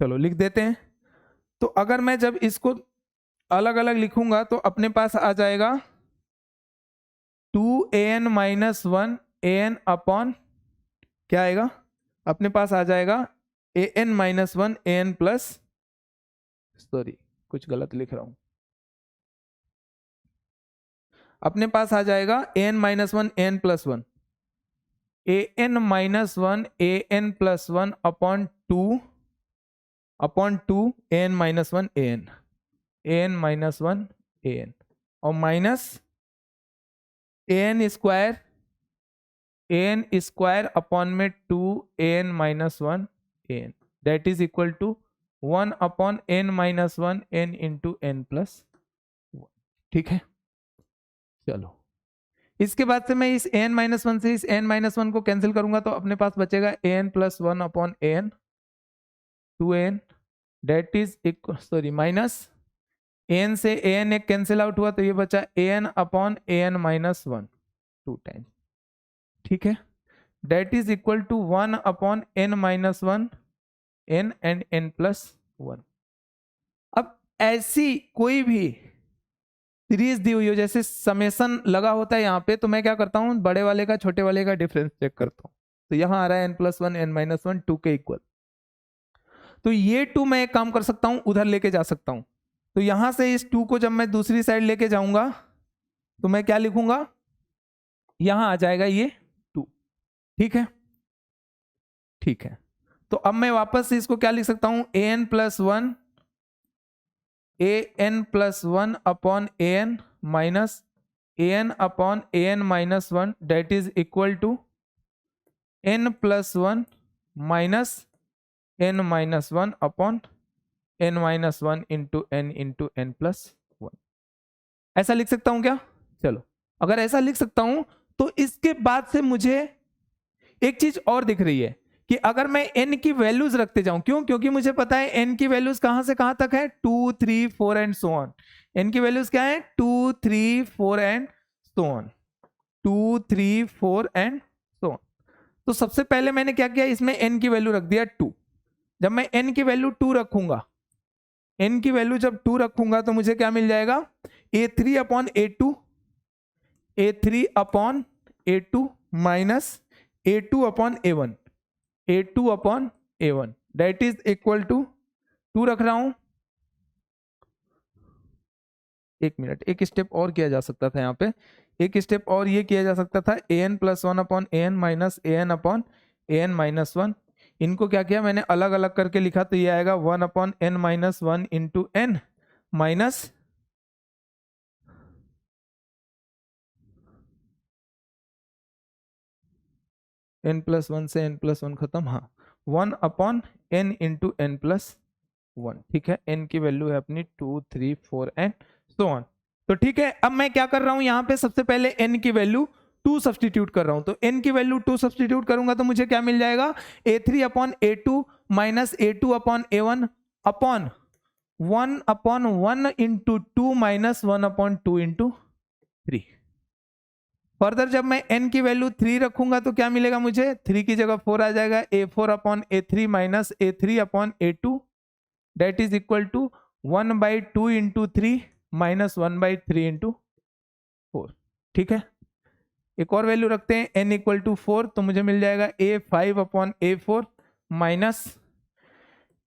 चलो लिख देते हैं। तो अगर मैं जब इसको अलग अलग लिखूंगा तो अपने पास आ जाएगा 2an minus one an upon क्या आएगा, अपने पास आ जाएगा an minus one an plus, sorry कुछ गलत लिख रहा हूं, अपने पास आ जाएगा an minus one an plus one, an minus one an plus one upon two an minus one an minus one an और माइनस an स्क्वायर अपॉन में 2an minus one an that is equal to 1 upon n minus one n into n plus one. ठीक है, चलो इसके बाद से मैं इस an माइनस वन से इस n माइनस वन को कैंसिल करूंगा तो अपने पास बचेगा an plus one upon an 2an that is equal, sorry minus an से an एक कैंसिल आउट हुआ तो ये बचा an upon an minus one 2 time. ठीक है, that is equal to 1 upon n minus one n and n plus one. अब ऐसी कोई भी सीरीज दी हुई हो, जैसे समेशन लगा होता है यहाँ पे, तो मैं क्या करता हूँ, बड़े वाले का छोटे वाले का डिफरेंस चेक करता हूँ। तो यहाँ आ रहा है n plus one n minus one 2 के इक्वल, तो ये 2 मैं एक काम कर सकता हूँ, उधर लेके जा सकता हूँ। तो यहां से इस 2 को जब मैं दूसरी साइड लेके जाऊंगा तो मैं क्या लिखूंगा, यहां आ जाएगा ये 2। ठीक है, ठीक है, तो अब मैं वापस से इसको क्या लिख सकता हूं, an plus one upon an minus an upon an minus one that is equal to n plus one minus n minus one upon n minus one into n plus one. ऐसा लिख सकता हूं क्या? चलो अगर ऐसा लिख सकता हूं तो इसके बाद से मुझे एक चीज और दिख रही है कि अगर मैं n की वैल्यूज रखते जाऊं, क्यों, क्योंकि मुझे पता है n की वैल्यूज कहां से कहां तक है, 2 3 4 एंड सो ऑन। n की वैल्यूज क्या है, 2 3 4 and so on, 2 3 4 and so on. तो सबसे पहले मैंने क्या किया, इसमें n की वैल्यू रख दिया 2। जब मैं n की वैल्यू 2 रखूंगा, n की वैल्यू जब 2 रखूंगा तो मुझे क्या मिल जाएगा, a3 upon a2, a3 upon a2 minus a2 upon a1, a2 upon a1 that is equal to 2 रख रहा हूं। एक मिनट, एक स्टेप और किया जा सकता था, यहाँ पे एक स्टेप और ये किया जा सकता था, an plus one upon an minus an upon an minus one. इनको क्या किया मैंने, अलग अलग करके लिखा, तो ये आएगा 1 upon n minus one into n minus n plus one से n प्लस वन खत्म, हाँ 1 upon n into n plus one. ठीक है, n की वैल्यू है अपनी 2 3 4 एंड सो ऑन। तो ठीक है, अब मैं क्या कर रहा हूं, यहाँ पे सबसे पहले n की वैल्यू 2 सब्सटीट्यूट कर रहा हूं। तो n की वैल्यू 2 सब्सटीट्यूट करूंगा तो मुझे क्या मिल जाएगा, a3 upon a2 minus a2 upon a1 upon 1 upon 1 into 2 minus 1 upon 2 into 3। Further जब मैं n की वैल्यू 3 रखूंगा तो क्या मिलेगा मुझे, 3 की जगह 4 आ जाएगा, a4 upon a3 minus a3 upon a2 that is equal to 1 by 2 into 3 minus 1 by 3 into 4। ठीक है, एक और वैल्यू रखते हैं n इक्वल टू 4, तो मुझे मिल जाएगा a5 upon a4 minus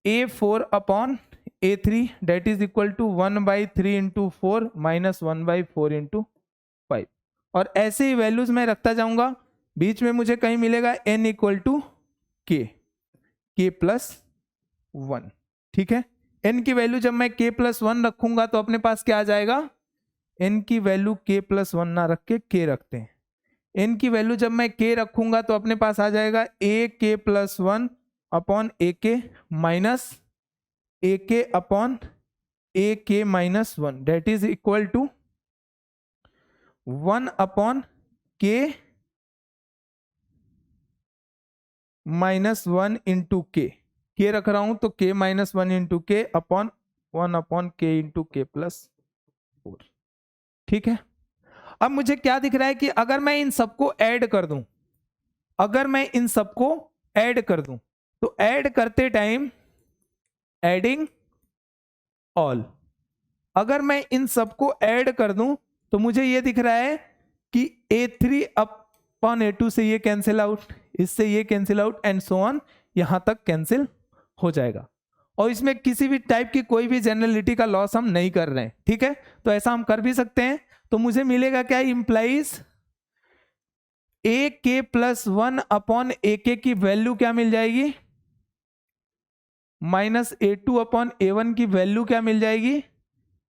a4 upon a3 that is equal to 1 by 3 into 4 minus 1 by 4 into 5। और ऐसे ही वैल्यूज मैं रखता जाऊंगा, बीच में मुझे कहीं मिलेगा n equal to k plus 1। ठीक है, n की वैल्यू जब मैं k प्लस 1 रखूंगा तो अपने पास क्या आ जाएगा, n की वैल्यू k प्लस 1 ना रख के k रखते हैं, n की वैल्यू जब मैं k रखूंगा तो अपने पास आ जाएगा ak plus 1 upon ak minus ak upon ak minus 1 that is equal to 1 upon k minus 1 into k के रख रहा हूं तो k minus 1 into k upon 1 upon k into k plus 4। ठीक है, अब मुझे क्या दिख रहा है कि अगर मैं इन सबको ऐड कर दूं, अगर मैं इन सबको ऐड कर दूं तो ऐड करते टाइम एडिंग ऑल, अगर मैं इन सबको ऐड कर दूं तो मुझे ये दिख रहा है कि a3 अपॉन a2 से ये कैंसिल आउट, इससे ये cancel out and so on, यहां तक कैंसिल हो जाएगा। और इसमें किसी भी टाइप की कोई भी जनरलिटी का लॉस हम नहीं कर रहे हैं। ठीक है, तो ऐसा हम कर भी सकते हैं। तो मुझे मिलेगा क्या, implies A k plus 1 upon a k की वैल्यू क्या मिल जाएगी, माइनस a2 अपॉन a1 की वैल्यू क्या मिल जाएगी।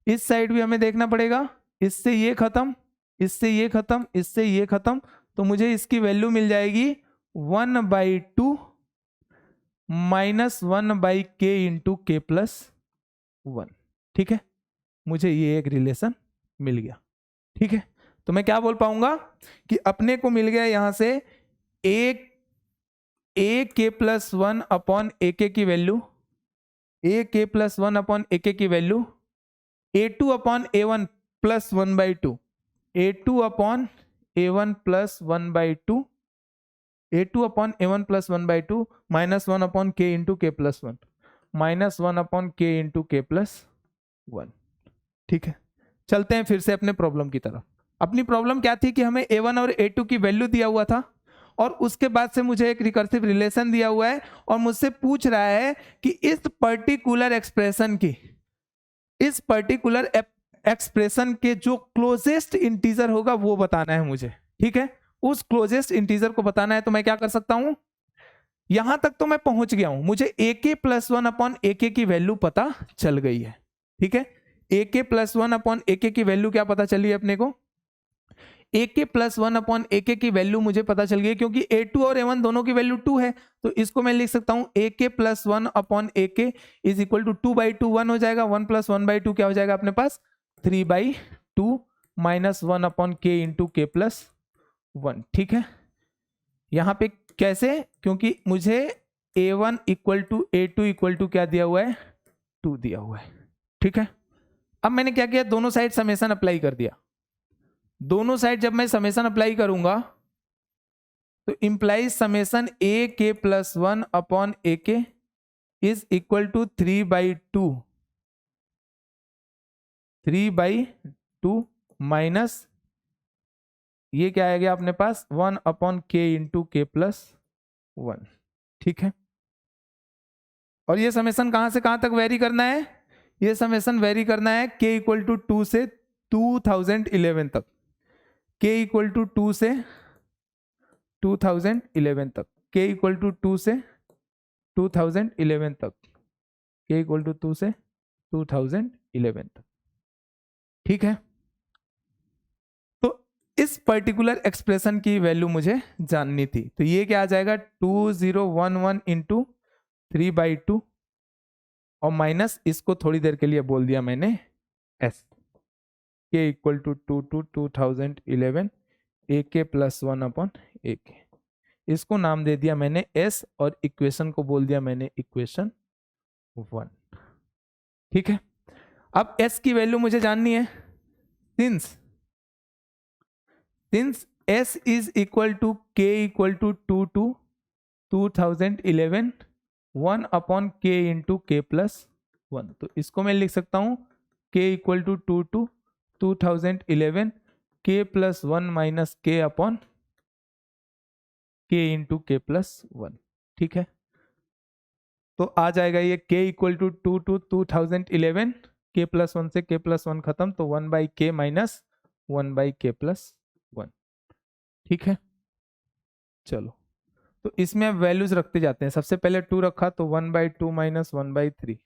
इस साइड भी हमें देखना पड़ेगा, इससे ये खत्म, इससे ये खत्म, इससे ये खत्म, तो मुझे इसकी वैल्यू मिल जाएगी 1/2 minus 1/k into k plus 1। ठीक है, मुझे ये एक रिलेशन मिल गया। ठीक है, तो मैं क्या बोल पाऊंगा कि अपने को मिल गया यहां से ए k plus 1 upon a k की value, A k plus 1 upon a k की value a2 upon a1 plus 1/2, a2 upon a1 plus 1/2, a2 upon a1 plus 1/2 minus 1 upon k into k plus 1, minus 1 upon k into k plus 1। ठीक है, चलते हैं फिर से अपने प्रॉब्लम की तरफ। अपनी प्रॉब्लम क्या थी कि हमें a1 और a2 की वैल्यू दिया हुआ था और उसके बाद से मुझे एक रिकर्सिव रिलेशन दिया हुआ है और मुझसे पूछ रहा है कि इस पर्टिकुलर एक्सप्रेशन की, इस पर्टिकुलर एक्सप्रेशन के जो क्लोजेस्ट इंटीजर होगा वो बताना है मुझे। ठीक है, उस क्लोजेस्ट इंटीजर को बताना है। तो मैं क्या कर सकता हूं, यहां तक तो मैं पहुंच गया हूं, मुझे ए k plus 1 upon a k की वैल्यू पता चल गई है। ठीक है, ए k plus 1 upon a k की वैल्यू क्या पता चली है अपने को, ए k plus 1 upon a k की वैल्यू मुझे पता चल गई क्योंकि a2 और a1 दोनों की वैल्यू 2 है, तो इसको मैं लिख सकता हूं ए के प्लस 1 अपॉन ए के इज इक्वल टू 2/2, 1 हो जाएगा, 1 प्लस 1/2 क्या हो जाएगा अपने पास 3/2 minus 1 upon k into k plus 1। ठीक है, यहां पे कैसे, क्योंकि मुझे a1 equal to a2 equal to क्या दिया हुआ है, 2 दिया हुआ है। ठीक है, अब मैंने क्या किया, दोनों साइड समेशन अप्लाई कर दिया। दोनों साइड जब मैं समेशन अप्लाई करूंगा तो implies summation A k plus 1 upon a के इज इक्वल टू 3/2 माइनस ये क्या आ गया अपने पास 1 upon k into k plus 1। ठीक है, और ये समेशन कहां से कहां तक वेरी करना है, ये समेशन वेरी करना है k इक्वल टू 2 से 2011 तक, k इक्वल टू 2 से 2011 तक, k इक्वल टू 2 से 2011 तक, k इक्वल टू 2 से 2011 तक। ठीक है, तो इस पर्टिकुलर एक्सप्रेशन की वैल्यू मुझे जाननी थी, तो ये क्या आ जाएगा 2011 इंटू 3/2 और माइनस इसको थोड़ी देर के लिए बोल दिया मैंने s, k equal to 2 to 2011 a k plus 1 upon a के, इसको नाम दे दिया मैंने s और इक्वेशन को बोल दिया मैंने इक्वेशन 1। ठीक है, अब s की वैल्यू मुझे जाननी है, since s is equal to k equal to 2 to 2011 1 upon k into k plus 1, तो इसको मैं लिख सकता हूं k equal to 2 to 2011 k plus 1 minus k upon k into k plus 1। ठीक है, तो आ जाएगा ये k equal to 2 to 2011 k plus 1 से k प्लस 1 खत्म, तो 1/k माइनस 1/k प्लस 1। ठीक है, चलो तो इसमें अब वैल्यूज रखते जाते हैं। सबसे पहले 2 रखा तो 1/2 minus 1/3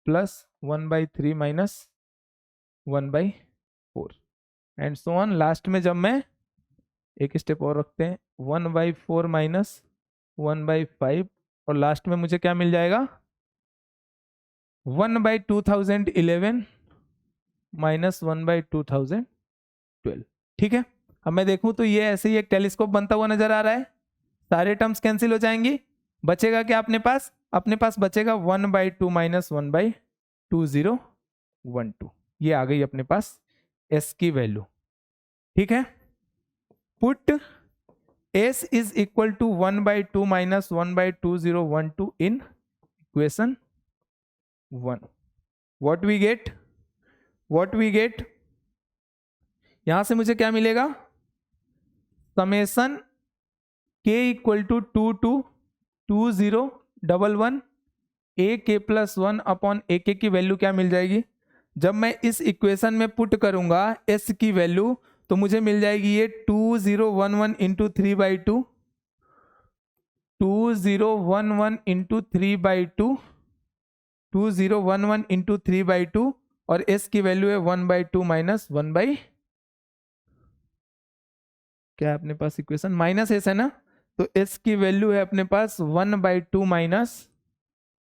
plus 1/3 minus 1/4 and so on. Last में जब मैं एक स्टेप और रखते हैं 1/4 माइनस 1/5 और लास्ट में मुझे क्या मिल जाएगा 1/2011 माइनस 1/2012। ठीक है, अब मैं देखूं तो ये ऐसे ही एक टेलीस्कोप बनता हुआ नजर आ रहा है, सारे टर्म्स कैंसिल हो जाएंगी, बचेगा क्या अपने पास बचेगा 1/2 माइनस 1/2012। ये आ गई अपने पास s की वैल्यू। ठीक है, put s is equal to 1/2 minus 1/2012 in equation 1। What we get यहां से मुझे क्या मिलेगा, summation k equal to 2 to 2011 ak plus 1 upon ak की वैल्यू क्या मिल जाएगी, जब मैं इस इक्वेशन में पुट करूंगा s की वैल्यू तो मुझे मिल जाएगी ये 2011 इंटू 3/2, 2011 इंटू 3/2, 2011 इंटू 3/2 और s की वैल्यू है 1/2 माइनस 1 बाई, क्या है अपने पास इक्वेशन, माइनस s है ना, तो s की वैल्यू है अपने पास 1/2 माइनस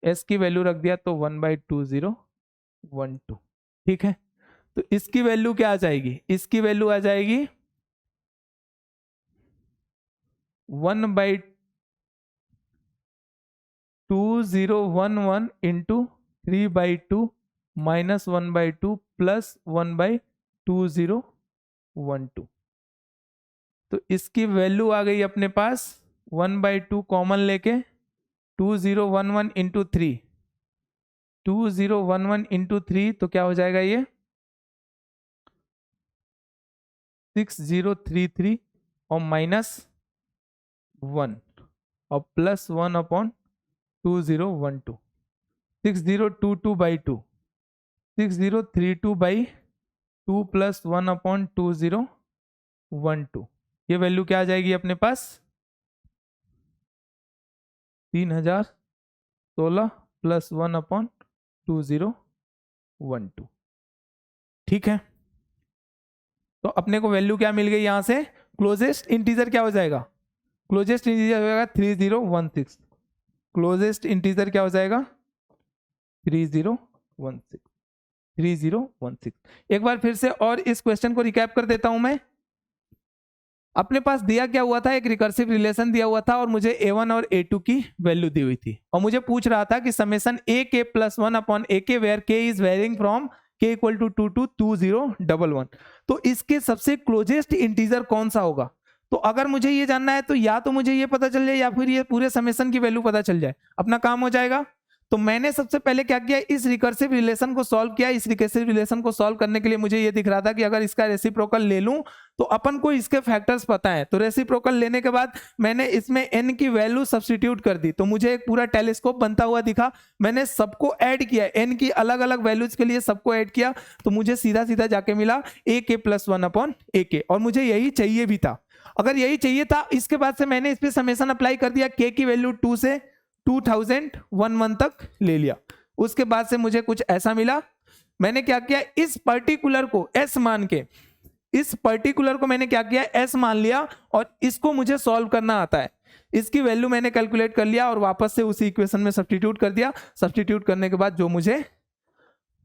s की वैल्यू रख दिया तो 1/2012। ठीक है, तो इसकी वैल्यू क्या आ जाएगी, इसकी वैल्यू आ जाएगी 1/2011 इंटू 3/2 माइनस 1/2 प्लस 1/2012। तो इसकी वैल्यू आ गई अपने पास 1/2 कॉमन लेके 2011 इंटू 3, 2011 इंटू 3 तो क्या हो जाएगा ये 6033 और माइनस 1 और प्लस 1 अपॉन 2012, 6022/2, 6032/2 प्लस 1 अपॉन 2012। ये वैल्यू क्या आ जाएगी अपने पास 3016 प्लस 1 अपॉन 2012। ठीक है, तो अपने को वैल्यू क्या मिल गई यहां से, क्लोजेस्ट इंटीजर क्या हो जाएगा, क्लोजेस्ट इंटीजर हो जाएगा 3016, क्लोजेस्ट इंटीजर क्या हो जाएगा 3016। एक बार फिर से और इस क्वेश्चन को रिकैप कर देता हूं मैं। अपने पास दिया क्या हुआ था, एक रिकर्सिव रिलेशन दिया हुआ था और मुझे a1 और a2 की वैल्यू दी हुई थी और मुझे पूछ रहा था कि summation ak plus 1 upon ak where k is varying from k equal to 2 to 2011। तो इसके सबसे क्लोजेस्ट इंटीजर कौन सा होगा, तो अगर मुझे ये जानना है तो या तो मुझे ये पता चल जाए या फिर ये पूरे समेशन की वैल्यू पता चल जाए, अपना काम हो जाएगा। तो मैंने सबसे पहले क्या किया, इस रिकर्सिव रिलेशन को सॉल्व किया। इस रिकर्सिव रिलेशन को सॉल्व करने के लिए मुझे ये दिख रहा था कि अगर इसका रेसिप्रोकल ले लूं तो अपन को इसके फैक्टर्स पता है, तो रेसिप्रोकल लेने के बाद मैंने इसमें n की वैल्यू सब्स्टिट्यूट कर दी तो मुझे एक पूरा टेलीस्कोप बनता हुआ दिखा। मैंने सबको ऐड किया, n की अलग अलग वैल्यूज के लिए सबको ऐड किया तो मुझे सीधा सीधा जाके मिला ak प्लस 1 अपॉन ak, और मुझे यही चाहिए भी था। अगर यही चाहिए था, इसके बाद से मैंने इस पे समेशन अप्लाई कर दिया, k की वैल्यू 2 से 2011 तक ले लिया। उसके बाद से मुझे कुछ ऐसा मिला। मैंने क्या किया, इस पर्टिकुलर को s मान के, इस पर्टिकुलर को मैंने क्या किया s मान लिया और इसको मुझे सॉल्व करना आता है। इसकी वैल्यू मैंने कैलकुलेट कर लिया और वापस से उसी इक्वेशन में सब्स्टिट्यूट कर दिया। सब्स्टिट्यूट करने के बाद जो मुझे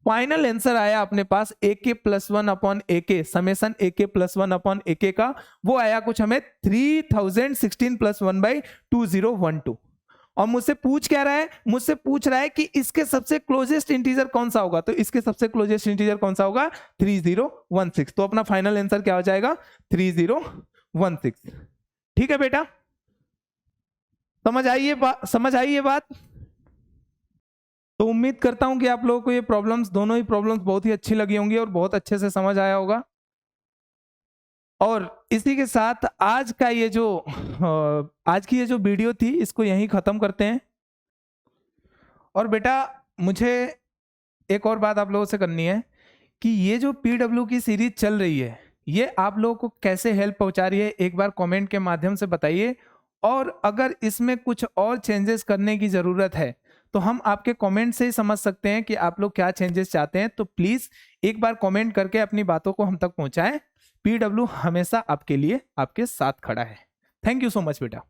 फाइनल आंसर आया अपने पास ak plus 1 upon ak, summation ak plus 1 upon ak का, वो आया कुछ हमें 3016 प्लस 1/2012। और मुझसे पूछ क्या रहा है, मुझसे पूछ रहा है कि इसके सबसे क्लोजेस्ट इंटीजर कौन सा होगा, तो इसके सबसे क्लोजेस्ट इंटीजर कौन सा होगा 3016। तो अपना फाइनल आंसर क्या हो जाएगा 3016। ठीक है बेटा, समझ आई ये बात। तो उम्मीद करता हूं कि आप लोगों को ये प्रॉब्लम्स, दोनों ही प्रॉब्लम्स बहुत ही अच्छी लगी होंगी और बहुत अच्छे से समझ आया होगा। और इसी के साथ आज की ये जो वीडियो थी इसको यहीं खत्म करते हैं। और बेटा मुझे एक और बात आप लोगों से करनी है कि ये जो PW की सीरीज चल रही है ये आप लोगों को कैसे हेल्प पहुंचा रही है, एक बार कमेंट के माध्यम से बताइए। और अगर इसमें कुछ और चेंजेस करने की जरूरत है तो हम आपके कमेंट से ही समझ सकते हैं कि आप लोग क्या चेंजेस चाहते हैं। तो प्लीज एक बार कमेंट करके अपनी बातों को हम तक पहुंचाएं। PW हमेशा आपके लिए आपके साथ खड़ा है। थैंक यू सो मच बेटा।